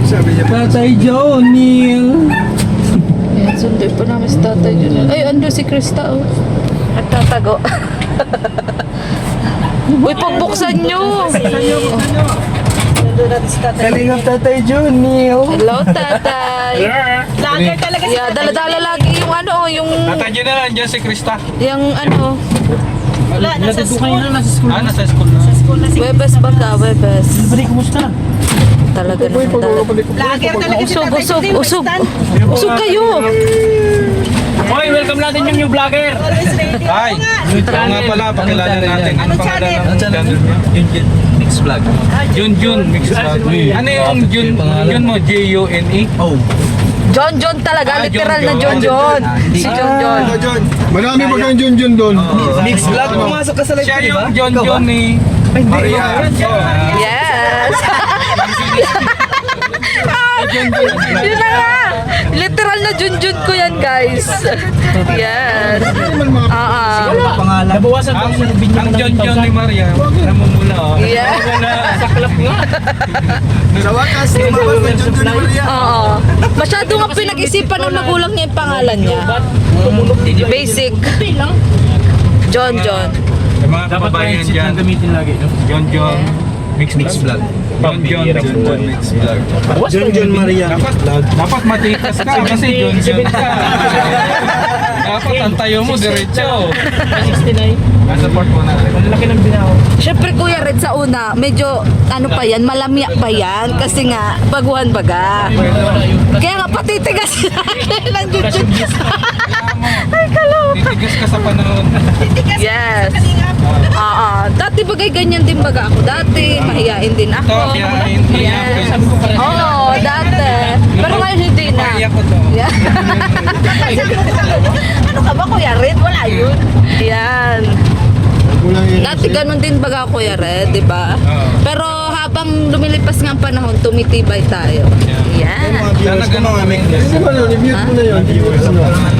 Sabi niya. Tatay Johnny. Ayan, sunday pa namin si Tatay Junior. Ay, ando si Krista, oh. Nagtatago. Uy, pagbuksan nyo! Kalingap Tatay Johnny. Hello, Tatay! Lager talaga si Yeah, dala-dala lagi yung ano, yung... Tatay Jun na nandiyan si Krista. Yung ano... Wala, nasa school. Nasa school. Nasa school na. Sa school na si Webes ba ka? Webes. Balik, kumusta? Talaga naman talaga. Lager talaga si Usog, Tatay usog, Jun. usog. Usog kayo! Hoy, welcome natin yung new vlogger. Always ready. Ay, oo nga pala, pakilala natin. Ano channel? Ang channel niya? Mix vlog. Jun Mix Vlog. Ano yung Jun mo? J-U-N-E? Oh. John talaga, Ah, literal na John John. Si John. Marami ba kang Junjun doon? Mix vlog, pumasok ka sa live Siya ko, di ba? yung John ni Maria. Yes! Yun na nga! Literal na Junjun ko yan, guys. Yes. Pangalan. Nabawasan Ang pa yung binyo ng John ni 1,000. Maria, namumula. Yeah. Saklap nga. Sa wakas, lumabas na Junjun ni Maria. Oo. Masyado nga pinag-isipan ng magulang niya yung pangalan niya. Basic. John. Yung mga Dapat kababayan kahit dyan, ang gamitin lagi, no? John Mix Vlog. John Mix Vlog. Junjun Maria. Dapat matikas ka kasi John ka. Dapat ang tayo mo diretso. 69. Support mo natin. Ang laki ng binaw. Siyempre, Kuya Red, sa una, medyo, ano pa yan, malamya pa yan. Kasi nga, baguhan baga. Kaya nga, patitigas ng Junjun. Ay, kaloka. Titigas ka sa panahon. Yes. Oo. Dati bagay ganyan din baga ako. Dati, mahiyain din ako. Ito, hiyain, Yes. hiyain. Oo, dati. Pero ngayon hindi na. Paiyak ko to. Yeah. Ano ka ba, Kuya Red? Wala yun. Yan. Dati ganun din baga, Kuya Red, di ba? Oo. Pero habang lumilipas nga ang panahon, tumitibay tayo. Yan. Talaga mga mix. Ano ba yun? I-mute mo na yun.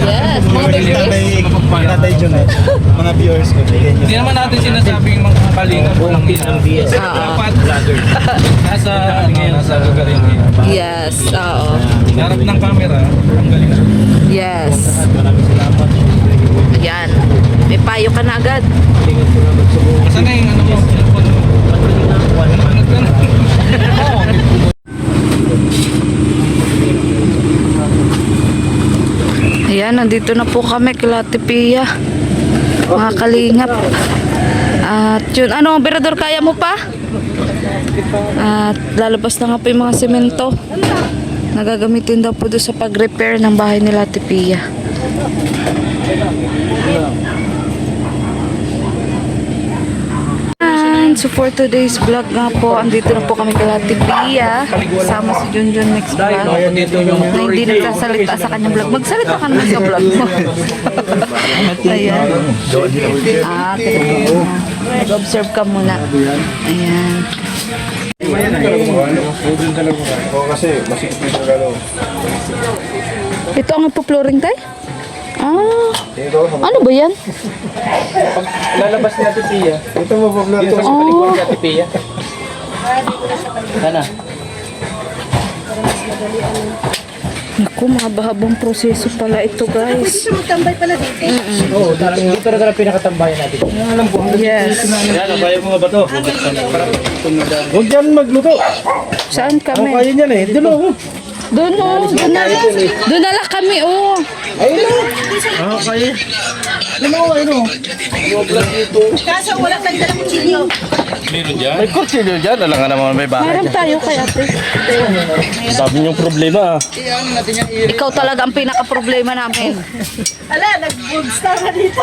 Yes. Mga big Tatay Jun eh. Mga viewers ko. Hindi naman natin sinasabing mga kalinga lang yun. Oo. Dapat nasa lugar yun. Yes. Oo. Harap ng camera, ang galing. Yes. Yan. May payo ka na agad. Saan na yung ano mo? Cellphone mo? Ayan, nandito na po kami kila Ate Pia. Mga kalingap. At yun, ano, Berador, kaya mo pa? At lalabas na nga po yung mga semento. Nagagamitin daw po doon sa pag-repair ng bahay nila Ate Pia. So for today's vlog nga po, andito na po kami kay Ate Pia. Kasama si Junjun Mix Vlog. Na hindi nagsasalita sa kanyang vlog. Magsalita ka naman sa vlog mo. Ayan. Nag-observe ka muna. Ayan. Oo, kasi masikip yung gano'n. Ito ang ipoploring tayo? Ah, ano ba yan? Lalabas ni Ate Pia. Ito mo po vlog. Dito sa palikuan ni Ate Pia. Sana. Naku, mahabang proseso pala ito, guys. Magtambay pala dito. Oo, dito talaga pinakatambayan natin. Yes. Yan, bayo mga bato. Huwag dyan magluto. Saan kami? Kaya niyan eh. Doon ako. Doon na lang kami, oh. Okay. Kaso walang nagdalang kutsilyo. May kutsilyo dyan. Alam nga naman may bahay. Meron tayo kay ate. Sabi niyong problema. Ikaw talaga ang pinaka-problema namin. Ala, nag-goodstar na dito.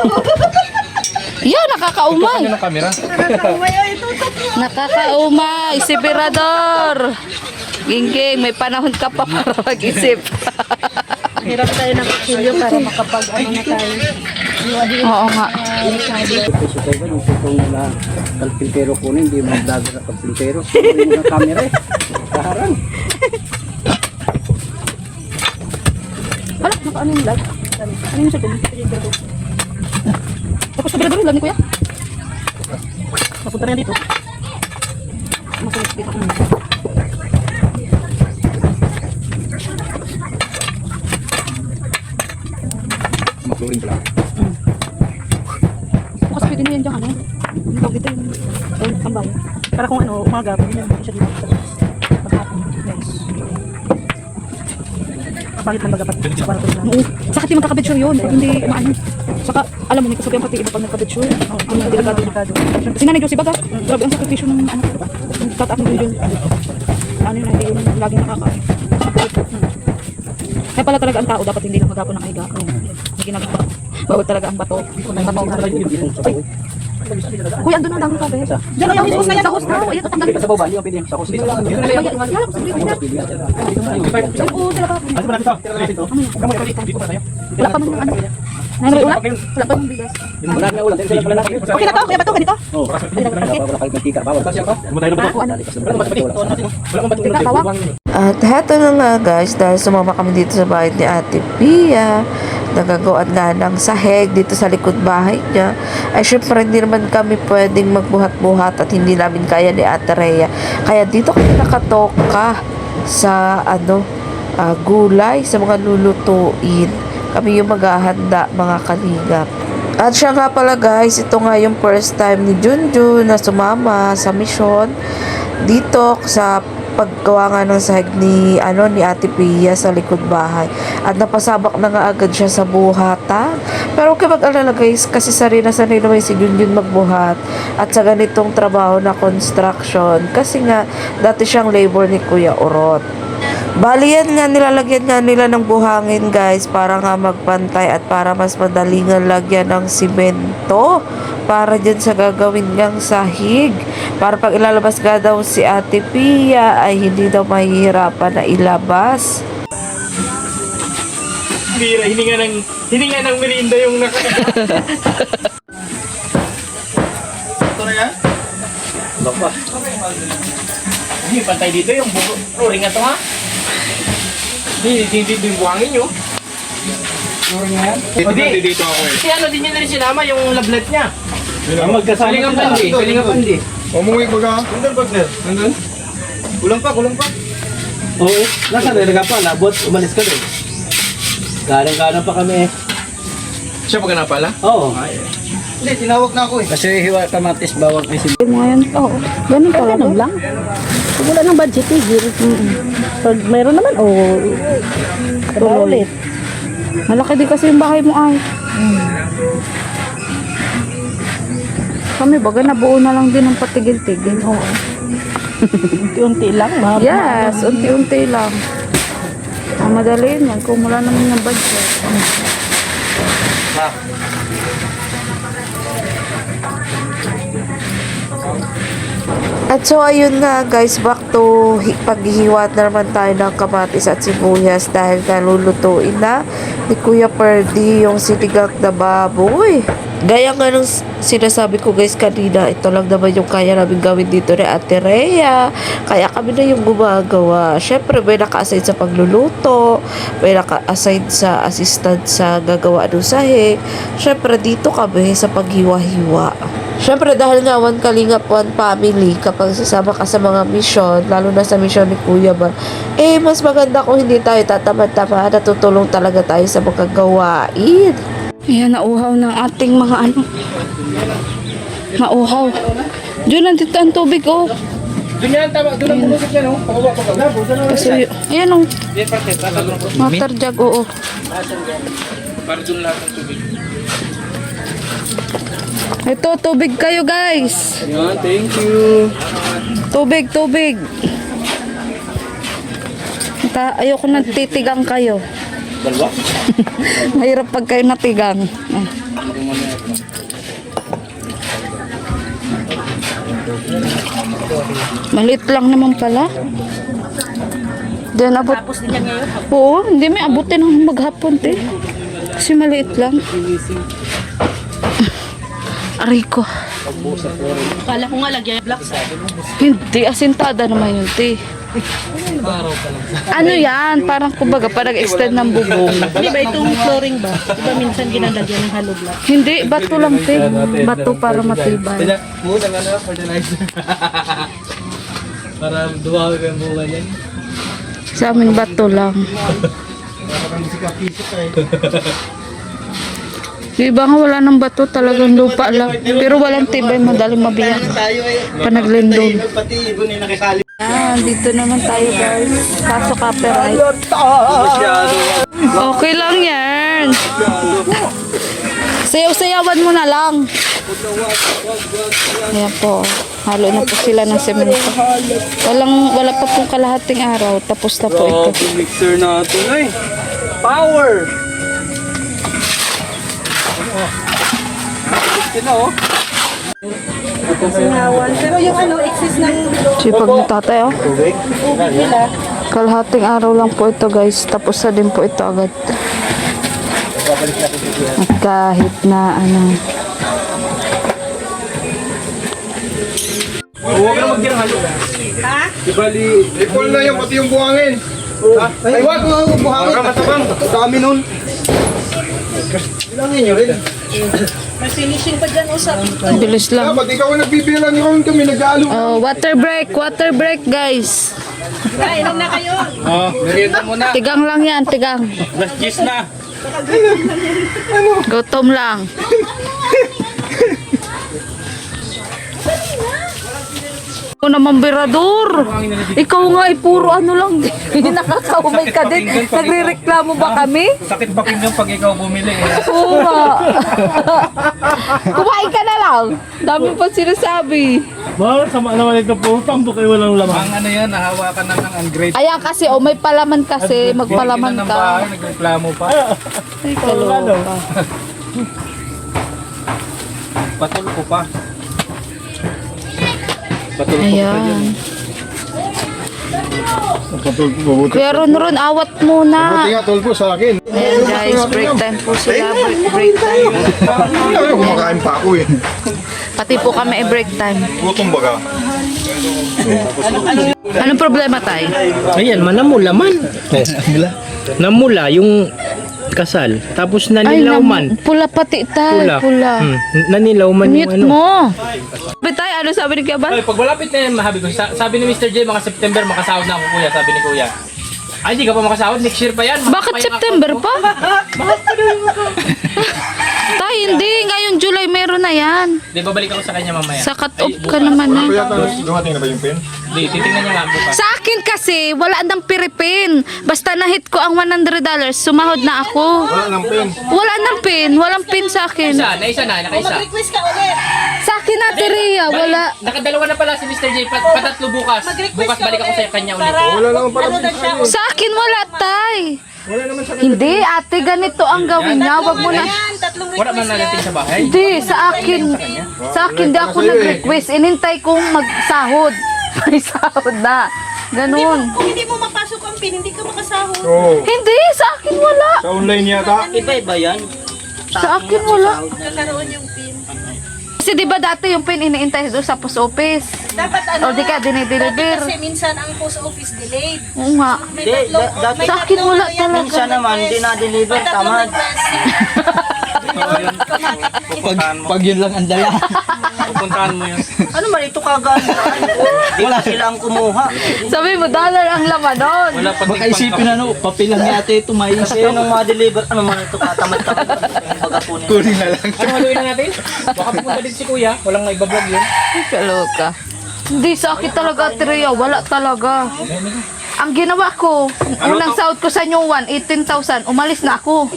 Yan, nakakaumay. Ano camera? Nakakaway, ay, tutok. Nakakaumay, si Berador. Gingging, may panahon ka pa para mag-isip. Hirap tayo ng kutsilyo para makapag-ano na tayo. Oo nga. Itong na kalpintero ko na, hindi mag-vlogger na kalpintero. Yung mga camera eh. Kaharang. Wala, naka-ano yung vlog? Ano yung sabi? Tapos sa Berador, vlog ni Kuya? Napunta na yan dito. Makulit dito. flooring pala. Bukas pwede na yan dyan, ano? Ang tawag dito yung tambay. Para kung ano, umaga, pwede na siya dito sa labas. Maghapon. Yes. Pangit lang magapat sa para lang. Oo. Saka di magkakabitsure yun. Pag hindi maano. Saka, alam mo, may kasabihan pati iba pag nagkabitsure. Ang delikado. Kasi Nanay Josie baga, grabe ang sakripisyo ng anak ko. Ang tatak ng video. Ano yun, hindi yun laging nakakain. Kaya pala talaga ang tao, dapat hindi lang maghapon nakahiga. May ginagawa. Bawal talaga ang bato. Kuya, andun ang dami ka, Bes. Diyan na yung host na yan, sa host na. Ayan, tatanggalin. Sa baba, hindi yung pwede sa hospital. Oo, sila ka. Wala pa mong ano. May ulam? Wala pa mong bigas. Wala na ulam. Okay na to, kuya ba to? Ganito? Oo. Bawal kayo mantika. Bawal. Kasi ako. Tika, bawang. At heto na nga guys, dahil sumama kami dito sa bahay ni Ate Pia, nagagawa nga ng sahig dito sa likod bahay niya, ay syempre hindi naman kami pwedeng magbuhat-buhat at hindi namin kaya ni Ate Rhea. Kaya dito kami nakatoka sa gulay, sa mga lulutuin. Kami yung maghahanda, mga kalingap. At siya nga pala guys, ito nga yung first time ni Junjun na sumama sa mission dito sa paggawa nga ng sahig ni Ate Pia sa likod bahay. At napasabak na nga agad siya sa buhatan. Pero okay mag-alala guys, kasi sanay naman si Junjun magbuhat at sa ganitong trabaho na construction, kasi nga dati siyang labor ni Kuya Urot. Bali yan nga, nilalagyan nga nila ng buhangin guys para nga magpantay at para mas madaling nga lagyan ng simento para dyan sa gagawin niyang sahig. Para pag ilalabas nga daw si Ate Pia ay hindi daw mahihirapan na ilabas. Hininga ng merienda yung Ito na yan? Baka. Hindi, pantay dito yung flooring na to ha? Hindi yung buhangin nyo. Dito ako eh. Kasi ano, di niya na rin sinama yung lablet niya. Ang magkasama Kalinga sila. pandi, kalinga pandi. Umuwi ko ka. Nandun, partner. Nandun? Kulang pa. Oo. Nasaan na pa? Labot. Umalis ka doon. Galang pa kami. Siya pa ka na pala? Oo. Hindi, tinawag na ako eh. Kasi hiwa kamatis bawang ay Yung mga yan, oo. Ganun talaga. Ganun lang. Pag wala ng budget, pag mayroon naman, ulit. Malaki din kasi yung bahay mo ay. Kami baga nabuo na lang din ng patigil-tigil. Oo. Unti-unti lang. Yes, unti-unti lang. Ang madali yan kung wala naman ng budget. At so ayun nga guys, back to paghihiwat na naman tayo ng kamatis at sibuyas dahil nalulutuin na ni Kuya Perdi yung sinigang na baboy. Gaya nga nung sinasabi ko guys kanina, ito lang naman yung kaya namin gawin dito ni Ate Rhea. Kaya kami na yung gumagawa. Syempre may naka-assign sa pagluluto, may naka-assign sa assistant sa gagawa ng sahig. Syempre dito kami sa paghiwa-hiwa. Syempre dahil nga one kalingap, one family, kapag sasama ka sa mga mission, lalo na sa mission ni Kuya Bar, mas maganda kung hindi tayo tatamad-tamad, natutulong talaga tayo sa mga gawain. Ayan, nauhaw ng ating mga nauhaw. Diyan, nandito ang tubig, oh. Doon yan, tama. Doon ang bumusik yan, oh. Pababa, pababa. Kasi, ayan, oh. Yan, parte. Water jug, oo. Para doon lahat ng tubig. Ito, tubig kayo, guys. Yan, thank you. Tubig. Ayoko nang titigang kayo. Dalawa? Mahirap pag kayo natigang. Maliit lang naman pala. Diyan abot. Tapos din yan ngayon. Oo, hindi may abutin ng maghapon, te. Kasi maliit lang. Aray ko. Kala ko nga lagyan yung black side. Hindi, asintada naman yun, te. Ano yan? Parang kumbaga, parang extend ng bubong. Hindi ba itong flooring ba? Diba minsan ginalagyan ng hollow block? Hindi, bato lang, te. Bato para matibay. Buta nga na, fertilizer. Para dumawi ko yung bunga niyan. Sa amin, bato lang. Yung iba nga wala ng bato, talagang lupa lang. Pero walang tibay, madaling mabiyak. Panaglindol. Pati ibon yung nakisali. Dito naman tayo guys. Kaso copyright. Okay lang yan. Sayaw-sayawan mo na lang. Ayan po. Halo na po sila ng semento. Wala pa pong kalahating araw. Tapos na po ito. Mixer natin ay. Power! Pero yung ano, exist ng Sipag ni tatay oh. Kalahating araw lang po ito guys. Tapos na din po ito agad. At kahit na ano. Huwag na magdirhalo. Ha? Ibali. Ipol na yan, pati yung buhangin. Ay, wag mo ang buhangin. Matabang. Dami nun. Bilangin nyo rin. may finishing pa dyan, usap. Bilis lang. Dapat ikaw ang nagbibilang yun kami nag-aalo. Oh, water break guys. Inom na kayo. Oh, merienda mo na. Tigang lang yan, tigang. Last gis na. Gutom lang. Ikaw naman, Berador. Ikaw nga, puro ano lang. Nakakaumay ka din. Nagre-reklamo ba kami? Sakit pakinggan pag ikaw bumili. Oo nga. Kumain ka na lang. Dami pa sinasabi. Mahal, sama naman ito po. Tambok ay walang laman. Ang ano yan, nahawakan na ng ungrateful. Ayan kasi, may palaman kasi. Magpalaman ng ka. bahay, nagreklamo pa. Ay, kaloka. Patul ko pa. Ayan. Kuya Ron, awat muna. Buti nga, tol po sa akin. Ayan guys, break time po sila. Break time. Ay, kumakain pa ako eh. Pati po kami break time. Gutom baga. Anong problema tayo? Ayan, namula man. Namula yung kasal. Tapos nanilaw man. Pula pati tayo. Pula. Nanilaw man yung Mute ano. mo. Bitay, ano sabi ni Kuya Bal? Ay, pag malapit na yan, mahabi ko. Sabi ni Mr. J, mga September, makasahod na ako kuya, sabi ni kuya. Ay, di ka pa makasahod, next year pa yan. Bakit September pa? Tay, hindi. Ngayong July meron na yan. Di, babalik ako sa kanya mamaya. Sa cut-off ka naman eh. Kaya dumating na ba yung pen? Di, titingnan niya nga bukas. Sa akin kasi, wala nang piripin. Basta na-hit ko ang $100, sumahod na ako. Wala ng pen. Wala nang pin. Walang pin sa akin. Nakaisa. Mag-request ka ulit. Sa akin na, Terea. Wala. Nakadalawa na pala si Mr. J, patatlo bukas. Bukas balik ako sa kanya ulit. Wala naman pala. Ano na siya? Sa akin wala, tay. Hindi, ate, ganito ang gawin niya. Wag mo na. Yan, tatlong Wala man request nagating yan. sa bahay. Hindi, sa akin di ako nag-request. Inintay kong magsahod. May sahod na. Ganun. Kung hindi mo mapasok ang pin, hindi ka makasahod. Oo. Hindi, sa akin wala. Sa online yata. Iba-iba yan. Sa akin wala. Kakaroon yung pin. Kasi di ba dati yung pin iniintay doon sa post office? Dapat ano? O di ka, Dati dinideliver. kasi minsan ang post office delayed. Oo nga. May tatlong, may Sa akin tatlong wala ano yan, talaga. minsan naman, hindi na-deliver, tamad. Pag yun lang ang dala. Pupuntahan mo yun. Ano man ito kagad? Wala silang kumuha. Sabi mo, dollar ang laman doon. Wala pa Baka isipin ano, papilang yata ito may isa. Nung ma-deliver, ano man ito katamad-tamad. Pagkapunin. Kunin na lang. Ano haluin na natin? Baka pupunta din si kuya. Walang naibablog yun. Kaloka. Hindi sa akin talaga, Terea. Wala talaga. Ang ginawa ko, unang sahod ko sa New One, 18,000. Umalis na ako.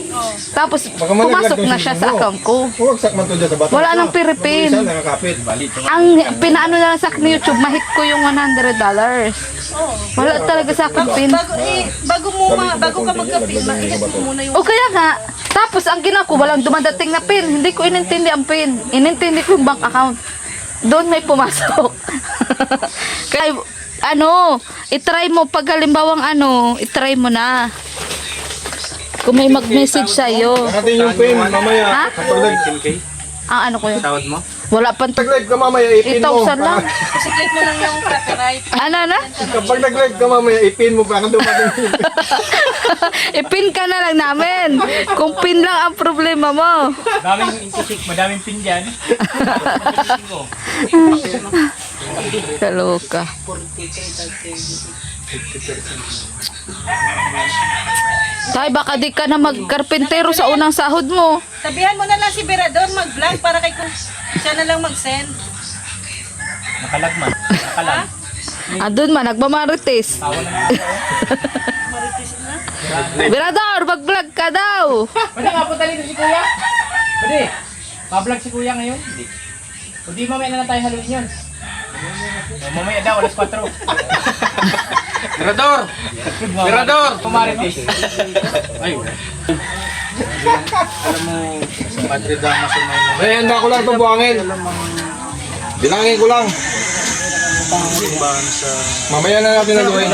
Tapos, pumasok na siya sa account ko. Huwag sakman to dyan sa bata. Wala nang piripin. Isa nakakapit. Ang pinaano na lang sa akin ni YouTube, mahit ko yung $100. Wala talaga sa akin pin. Bago ka magka-pin, ma-ihit mo muna yung O kaya nga, tapos ang ginawa ko, walang dumadating na pin. Hindi ko inintindi ang pin. Inintindi ko yung bank account. Doon may pumasok. Kaya, itry mo pag halimbawang itry mo na. Kung may mag-message sa'yo. Natin yung pen mamaya. Ha? Kapag Ang ko yun? Tawad mo? Wala pa. nag-live ka mamaya, ipin mo. 8,000 lang. click mo lang yung copyright. Ano na? Kapag nag-live ka mamaya, ipin mo para dumating. Ipin ka na lang namin. Kung pin lang ang problema mo. Daming intisik, madaming pin dyan. Kaloka. Tay, baka di ka na magkarpentero sa unang sahod mo. Sabihan mo na lang si Berador mag-vlog para kay kung siya na lang mag-send. Nakalagman. Nakalag. Andun man, nagmamarites. Marites na. Berador, mag-vlog ka daw. Pwede nga punta dito si Kuya? Pwede. Pa-vlog si Kuya ngayon? Hindi. Hindi mamaya na lang tayo haluin yun. Mamaya daw, alas 4. Mirador! Mirador! Kumarites. Ay. Alam mo, Padre Damas yung may... Eh, handa ko lang ito buhangin. Bilangin ko lang. Mamaya na natin naluhin.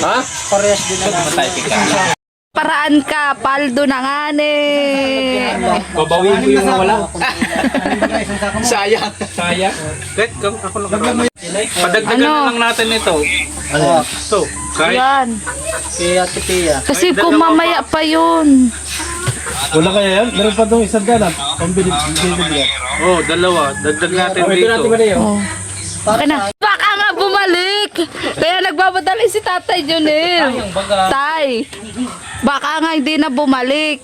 Ha? Parehas din na. Paraan ka, paldo na nga ni. Babawiin ko yung wala. Sayang. Sayang. Kahit ako lang. Padagdagan Ano? na lang natin ito. Ito. Kahit Yan. Kaya Ate Pia. Kasi kung mamaya pa yun. Wala kaya yan? Meron pa doon isang ganap. Pambili. oh, dalawa. Dagdag natin dito. Oh. Okay na. Baka nga bumalik. Kaya nagbamadali si Tatay Junel. Tay. Baka nga hindi na bumalik.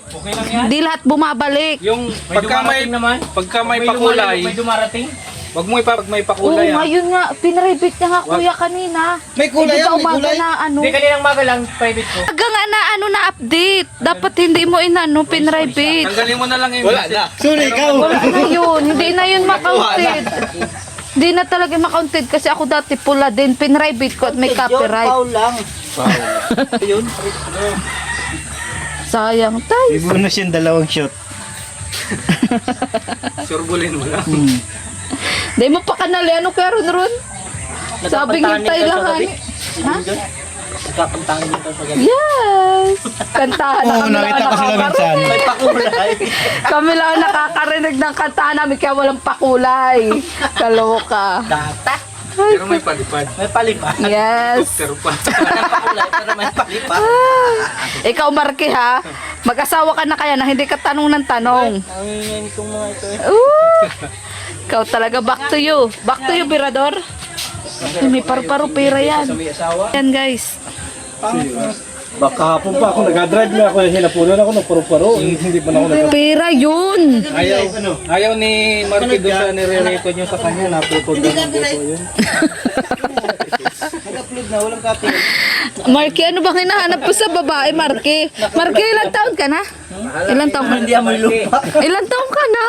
Hindi lahat bumabalik. Yung May dumarating naman. pagka may pakulay, May dumarating. wag mo pag may Oo, pakulay. ngayon nga. Pinaribit niya nga kuya kanina. May kulay Hindi yan, ba may umaga kulay. na ano? Hindi, kaninang maga lang, private ko. Umaga nga na ano na update. Dapat hindi mo inano pinribate. Tanggalin mo na lang yung message. Sorry, ikaw. Wala na yun. Hindi na yun makounted. Hindi na talaga makounted kasi ako dati pula din. Pinribate ko at may copyright. Paul lang. Sayang tay. Bonus yung dalawang shot. Surbulin mo lang. Di mo pa kanali. Ano kaya ron? Sabing hintay lang hani. Ha? Kakantangin dito sa gabi. Yes! Kantahan na kami lang nakakarinig. May pakulay. Kami lang ang nakakarinig ng kantahan namin kaya walang pakulay. Kaloka. Data. Pero may palipad. May palipan. Yes. Pero pa. Pakulay pero may palipan. Ikaw, Marky, ha? Mag-asawa ka na kaya na hindi ka tanong ng tanong. Ang itong mga ito eh. Ikaw talaga, back to you. Back to you, Birador. Ay, may paru-paro pera yan. Yan, guys. Baka hapon pa ako, nag-drive na ako, hinapunan ako ng paro-paro. Hindi pa na ako nag- Pera yun. Ayaw ni Marky doon sa nire-record nyo sa kanya. Naputol doon ang buto yun. Nag-upload na, walang copy. Marky, ano bang hinahanap po sa babae, Marky? Marky, ilang taon ka na? Ilang taon ka na? Hindi amoy lupa. Ilang taon ka na?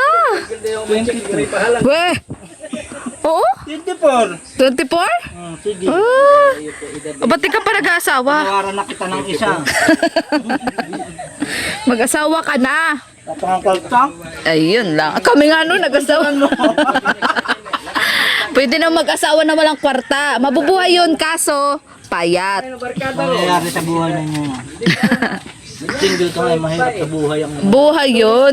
23. Weh. Oo? 24. 24? Sige. Ah. Ba't di ka pa nag-aasawa? Nawaran na kita ng isa. Mag-asawa ka na. Napangakaltang. Ayun lang. Kami nga nun, nag-asawa mo. Pwede na mag-asawa na walang kwarta. Mabubuhay yun, kaso payat. Nangyayari sa buhay ninyo. Single ka ngayon, mahirap sa buhay ang Buhay yun.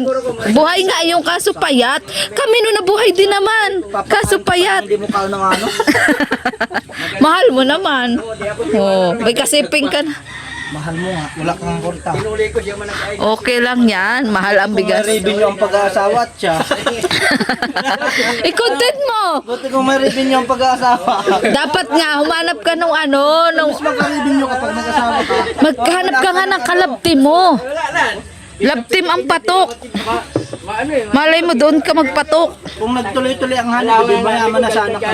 Buhay nga yung kaso payat. Kami nun nabuhay din naman. Kaso payat. hindi mo kao ng ano. Mahal mo naman. Oh, may kasiping ka na. Mahal mo nga, wala kang korta. Okay lang yan. Mahal ang Kung bigas. may revenue ang pag-aasawa at siya. I-content mo. Buti kung may revenue ang pag-aasawa. Dapat nga, humanap ka nung ano. Nung, Mas magka-revenue kapag nag-asawa ka. maghanap ka nga ng kalabtim mo. Labtim ang patok. Malay mo doon ka magpatok. Kung nagtuloy-tuloy ang hanap, di mayaman na sana ka.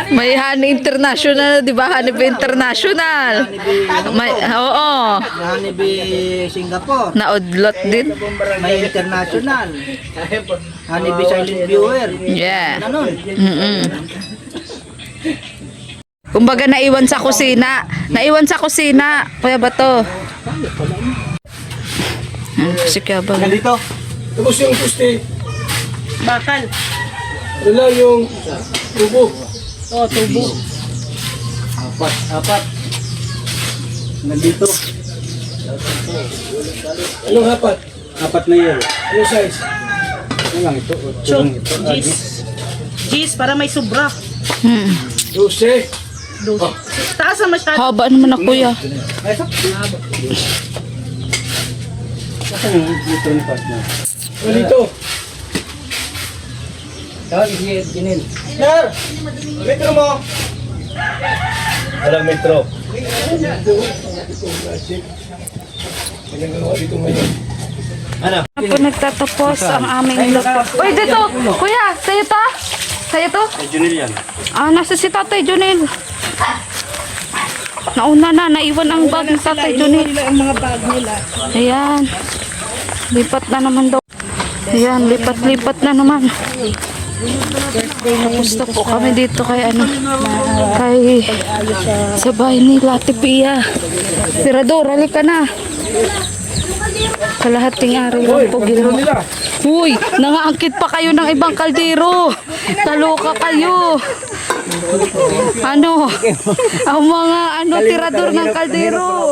May Honey International, di ba? Honey Bee International. May, oo. Hanibi Singapore. Naudlot din. May international. Hanibi silent viewer. Yeah. Ganun. Mm-mm. Kumbaga naiwan sa kusina. Naiwan sa kusina. Kuya Bato. Si Kuya Bato. Dito. Tapos yung puste. Bakal. Wala yung tubo. Oh, tubo. Apat. Nandito. Anong hapat? Apat na yun. Anong size? Ano lang ito? Chok. Gis, para may sobra. Hmm. 12. Taas ang masyado. Haba naman na kuya. Kasi dito ni partner. O dito. Tawag si Ginin. Sir! Metro mo! Walang metro. Ano? Po nagtatapos ang aming luto. Uy, dito! Kuya, sa'yo to? Sa'yo to? Junil yan. Nasa si Tatay Junil. Nauna na, naiwan ang bag ni Tatay Junil. Ang mga bag nila. Ayan. Lipat na naman daw. Ayan, lipat-lipat na naman. Tapos na po kami dito kay sa bahay ni Ate Pia. Tirador, halika na. Kalahating araw lang po ginawa. Uy, nangaangkit pa kayo ng ibang kaldero. Taloka kayo. Ang mga tirador ng kaldero.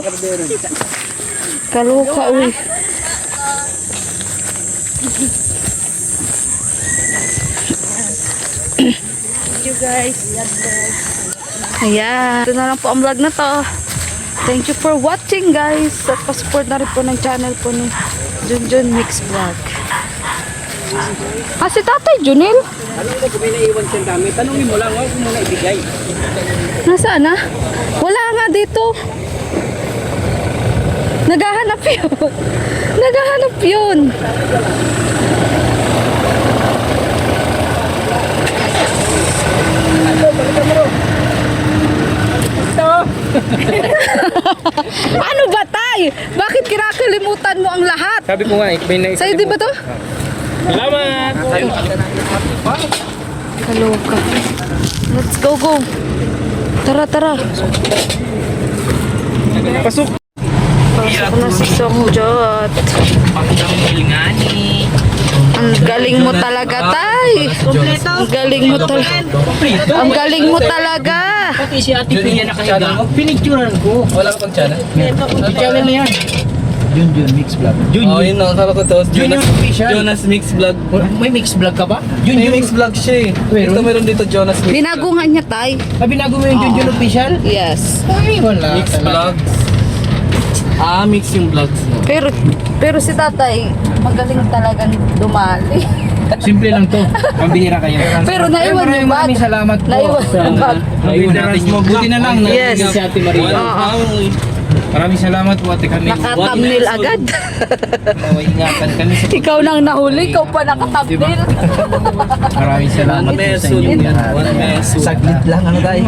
Kaloka, uy. Ayan. Ito na lang po ang vlog na to. Thank you for watching, guys. At pa-support na rin po ng channel po ni Junjun Mix Vlog. Si Tatay Junil? Ano na kung may naiwan siyang gamit? Tanungin mo lang, huwag mo muna ibigay. Nasaan na? Wala nga dito. Naghahanap yun. Naghahanap yun. Ano ba, Tay? Bakit kinakalimutan mo ang lahat? Sabi ko nga, may naisip. Sa'yo di ba to? Salamat! Kaloka. Let's go. Tara. Pasok! Pasok na si Songjot. Ang galing mo talaga, Tay. Ang galing mo talaga. Ang galing mo talaga. Pati si Ate Pia nakahiga. Pinicturean ko. Wala ka pang channel? Channel na yan. Junjun Mix Vlog. Oh, yun ang akala ko to. Junior Official. Jonas Mix Vlog. May mix vlog ka ba? May Mix Vlog siya eh. Meron? Ito meron dito Jonas Mix. Binagungan niya, Tay. Binago mo yung Junjun Official? Yes. Ay, wala. Mix Vlogs. Mix yung vlogs mo. Pero si Tatay, magaling talagang dumali. Simple lang to. Pambihira kayo. Pero naiwan yung bag. Maraming salamat po. Naiwan yung bag. Naiwan natin yung Buti na lang. Yes. Si Ate Maria. Maraming salamat po Ate Camille. Naka-thumbnail agad. Ingatan kami sa Ikaw nang nahuli, ikaw pa naka-thumbnail. Maraming salamat po sa inyo. One peso. Saglit lang ano tayo.